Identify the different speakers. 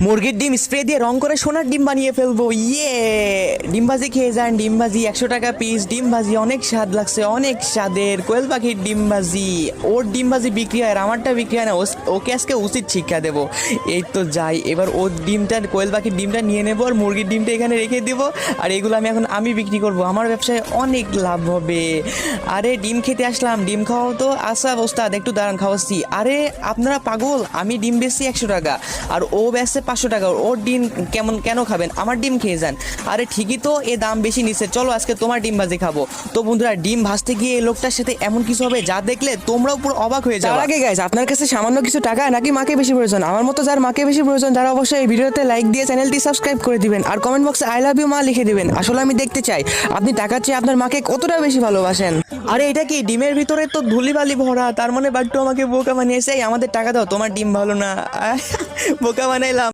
Speaker 1: মুরগির ডিম স্প্রে দিয়ে রং করে সোনার ডিম বানিয়ে ফেলবো। ইয়ে, ডিম ভাজি খেয়ে যান। ডিম ভাজি 100 টাকা পিস। ডিম ভাজি অনেক স্বাদ লাগছে, অনেক স্বাদের। কোয়েল পাখির ডিম ভাজি, ওর ডিম ভাজি বিক্রি হয় আর আমারটা বিক্রি হয় না। ওকে আজকে উচিত শিক্ষা দেবো। এই তো যাই, এবার ওর ডিমটা, কোয়েল পাখির ডিমটা নিয়ে নেবো আর মুরগির ডিমটা এখানে রেখে দেবো। আর এগুলো আমি বিক্রি করবো, আমার ব্যবসায় অনেক লাভ হবে। আরে ডিম খেতে আসলাম, ডিম খাওয়াও তো। আচ্ছা ওস্তাদ একটু দাঁড়ান, খাওয়াচ্ছি। আরে আপনারা পাগল, আমি ডিম বেচছি 100 টাকা আর ও বেচছে 500 টাকা। ওর ডিম কেন খাবেন, আমার ডিম খেয়ে যান। আরে ঠিকই তো, এ দাম বেশি নিচ্ছে, চলো আজকে তোমার ডিম ভাজি খাবো। তো বন্ধুরা, ডিম ভাজতে গিয়ে এই লোকটার সাথে এমন কিছু হবে যা দেখলে তোমরাও পুরো অবাক হয়ে যাবে।
Speaker 2: তার আগে গাইস, আপনার কাছে সামান্য কিছু টাকা নাকি মাকে বেশি প্রয়োজন? আমার মতো যার মাকে বেশি প্রয়োজন তারা অবশ্যই এই ভিডিওতে লাইক দিয়ে চ্যানেলটি সাবস্ক্রাইব করে দিবেন আর কমেন্ট বক্সে আই লাভ ইউ মা লিখে দিবেন। আসলে আমি দেখতে চাই আপনি টাকার চেয়ে আপনার মাকে কতটা বেশি ভালোবাসেন।
Speaker 1: আরে এটা কি, ডিমের ভিতরে তো ধুলিবালি ভরা, তার মানে বাট্টু আমাকে বোকা বানিয়েছে। এই আমাদের টাকা দাও, তোমার ডিম ভালো না। বোকা বানাইলাম।